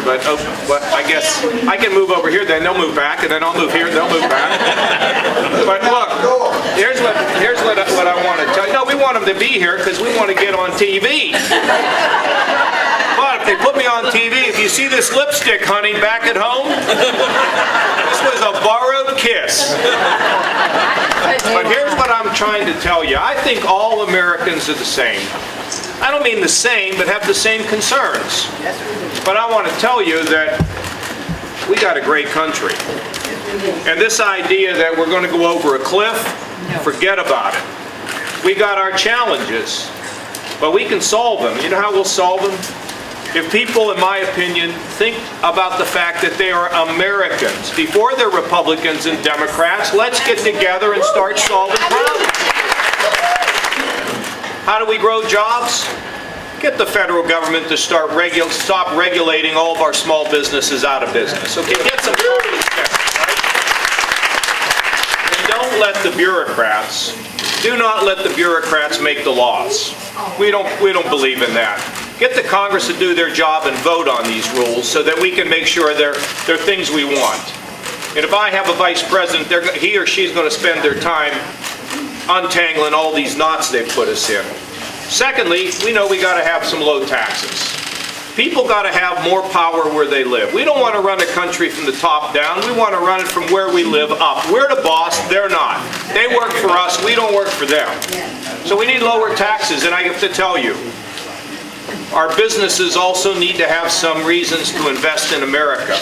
but I guess I can move over here, then they'll move back, and then I'll move here, and they'll move back. But look, here's what I want to tell you. No, we want them to be here because we want to get on TV. But if they put me on TV, if you see this lipstick, honey, back at home, this was a borrowed kiss. But here's what I'm trying to tell you. I think all Americans are the same. I don't mean the same, but have the same concerns. But I want to tell you that we got a great country. And this idea that we're going to go over a cliff, forget about it. We got our challenges, but we can solve them. You know how we'll solve them? If people, in my opinion, think about the fact that they are Americans, before they're Republicans and Democrats, let's get together and start solving problems. How do we grow jobs? Get the federal government to stop regulating all of our small businesses out of business. Okay, get some common sense, right? And don't let the bureaucrats, do not let the bureaucrats make the laws. We don't believe in that. Get the Congress to do their job and vote on these rules so that we can make sure they're things we want. And if I have a vice president, he or she's going to spend their time untangling all these knots they've put us in. Secondly, we know we got to have some low taxes. People got to have more power where they live. We don't want to run a country from the top down. We want to run it from where we live up. We're the boss, they're not. They work for us, we don't work for them. So we need lower taxes, and I have to tell you, our businesses also need to have some reasons to invest in America.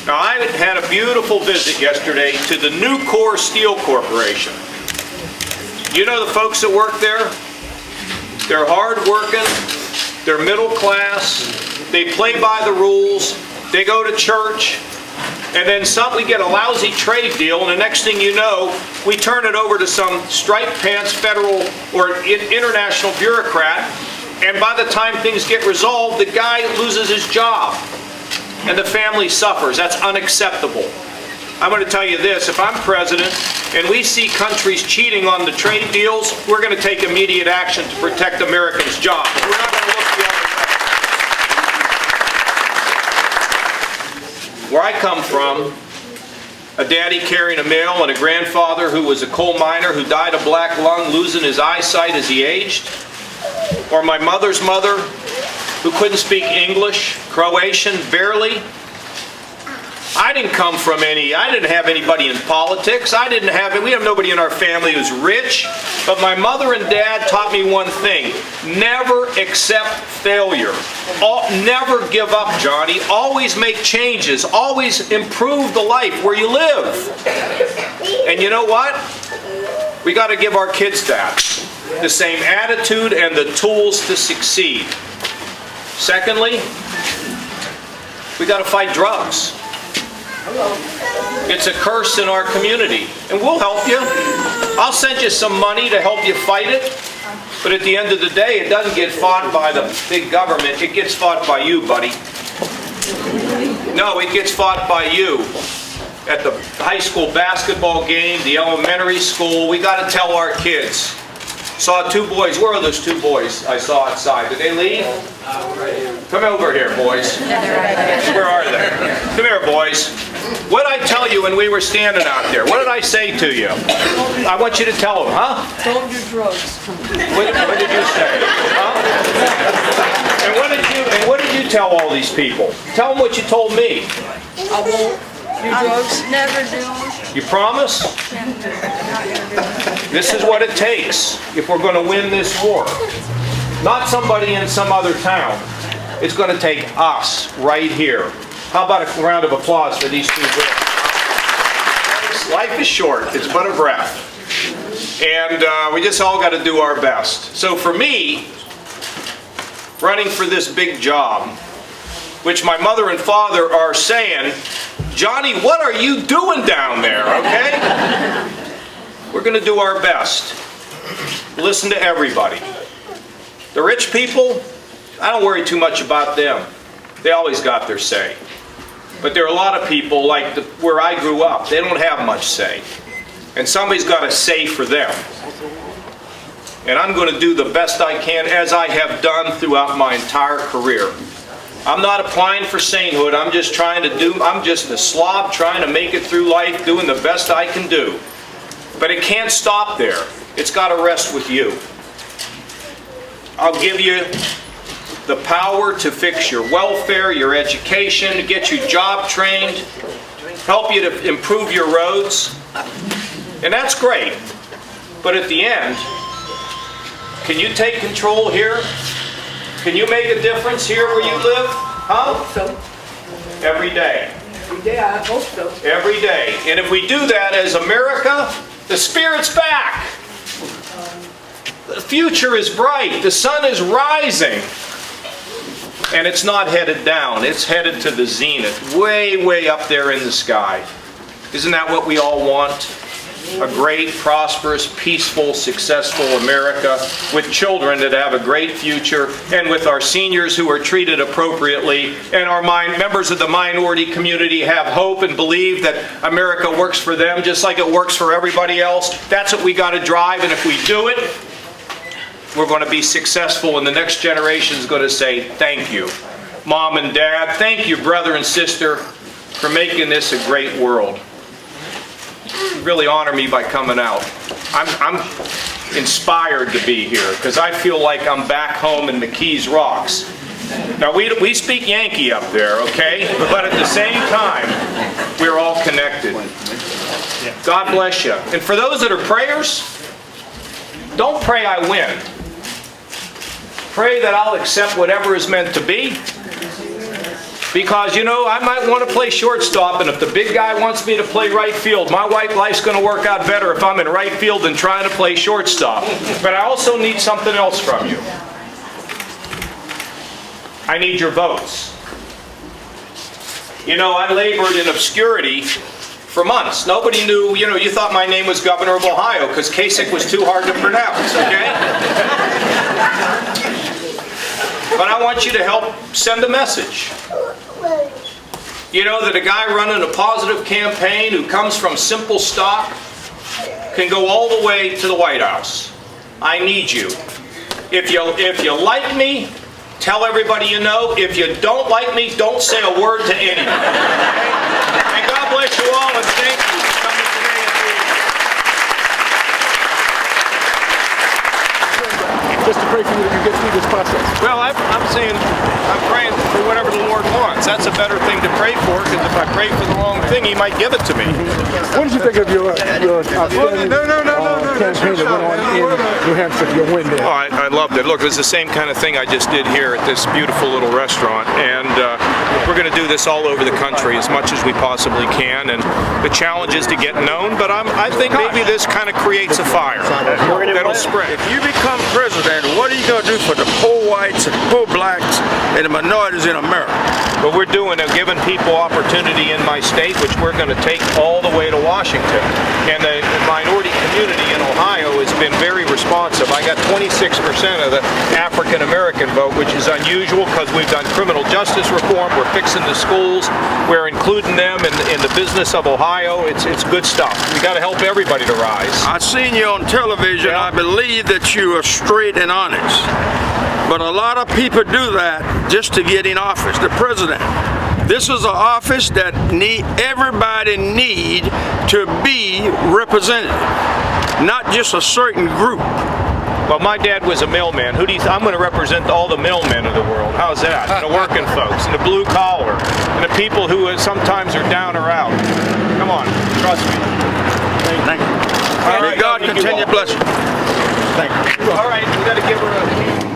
Now, I had a beautiful visit yesterday to the Nucor Steel Corporation. You know the folks that work there? They're hard-working, they're middle class, they play by the rules, they go to church, and then we get a lousy trade deal, and the next thing you know, we turn it over to some striped pants federal or international bureaucrat, and by the time things get resolved, the guy loses his job, and the family suffers. That's unacceptable. I'm going to tell you this, if I'm president and we see countries cheating on the trade deals, we're going to take immediate action to protect Americans' jobs. We're not going to look the other way. Where I come from, a daddy carrying a mail and a grandfather who was a coal miner who died of black lung, losing his eyesight as he aged, or my mother's mother who couldn't speak English, Croatian, barely. I didn't come from I didn't have anybody in politics. We have nobody in our family who's rich. But my mother and dad taught me one thing. Never accept failure. Never give up, Johnny. Always make changes. Always improve the life where you live. And you know what? We got to give our kids that. The same attitude and the tools to succeed. Secondly, we got to fight drugs. It's a curse in our community, and we'll help you. I'll send you some money to help you fight it, but at the end of the day, it doesn't get fought by the big government. It gets fought by you, buddy. No, it gets fought by you. At the high school basketball game, the elementary school, we got to tell our kids. Saw two boys. Where are those two boys I saw outside? Did they leave? Right here. Come over here, boys. Where are they? Come here, boys. What did I tell you when we were standing out there? What did I say to you? I want you to tell them, huh? Don't do drugs. What did you say? Huh? And what did you tell all these people? Tell them what you told me. I won't do drugs. Never do. You promise? This is what it takes if we're going to win this war. Not somebody in some other town. It's going to take us right here. How about a round of applause for these two girls? Life is short. It's but a breath. And we just all got to do our best. So for me, running for this big job, which my mother and father are saying, Johnny, what are you doing down there, okay? We're going to do our best. Listen to everybody. The rich people, I don't worry too much about them. They always got their say. But there are a lot of people, like where I grew up, they don't have much say. And somebody's got to say for them. And I'm going to do the best I can, as I have done throughout my entire career. I'm not applying for sainthood. I'm just a slob trying to make it through life, doing the best I can do. But it can't stop there. It's got to rest with you. I'll give you the power to fix your welfare, your education, to get you job trained, help you to improve your roads. And that's great. But at the end, can you take control here? Can you make a difference here where you live? Huh? So, Every day. every day I hope so. Every day. And if we do that as America, the Spirit's back. The future is bright. The sun is rising. And it's not headed down. It's headed to the zenith, way, way up there in the sky. Isn't that what we all want? A great, prosperous, peaceful, successful America with children that have a great future, and with our seniors who are treated appropriately, and our members of the minority community have hope and believe that America works for them just like it works for everybody else. That's what we got to drive, and if we do it, we're going to be successful, and the next generation is going to say, thank you, Mom and Dad. Thank you, brother and sister, for making this a great world. You really honor me by coming out. I'm inspired to be here because I feel like I'm back home in McKees Rocks. Now, we speak Yankee up there, okay? But at the same time, we're all connected. God bless you. And for those that are prayers, don't pray I win. Pray that I'll accept whatever is meant to be. Because, you know, I might want to play shortstop, and if the big guy wants me to play right field, my life's going to work out better if I'm in right field than trying to play shortstop. But I also need something else from you. I need your votes. You know, I labored in obscurity for months. Nobody knew, you know, you thought my name was Governor of Ohio because Kasich was too hard to pronounce, okay? But I want you to help send a message. You know that a guy running a positive campaign who comes from simple stock can go all the way to the White House. I need you. If you like me, tell everybody you know. If you don't like me, don't say a word to anyone. And God bless you all, and thank you for coming today and being here. Just to pray for you that you get through this process. Well, I'm praying for whatever the Lord wants. That's a better thing to pray for, because if I pray for the wrong thing, He might give it to me. What did you think of your campaign that went on in New Hampshire, your win there? Oh, I loved it. Look, it was the same kind of thing I just did here at this beautiful little restaurant, and we're going to do this all over the country as much as we possibly can, and the challenge is to get known, but I think maybe this kind of creates a fire that'll spread. If you become president, what are you going to do for the poor whites and poor blacks and the minorities in America? What we're doing is giving people opportunity in my state, which we're going to take all the way to Washington. And the minority community in Ohio has been very responsive. I got 26% of the African American vote, which is unusual because we've done criminal justice reform, we're fixing the schools, we're including them in the business of Ohio. It's good stuff. We got to help everybody to rise. I've seen you on television. Yeah. I believe that you are straight and honest. But a lot of people do that just to get in office, the president. This is an office that everybody need to be represented, not just a certain group. Well, my dad was a mailman. I'm going to represent all the mailmen of the world. How's that? And the working folks, and the blue collar, and the people who sometimes are down or out. Come on, trust me. Thank you. All May right, God continue to bless you. Thank you. All right, we got to give her a...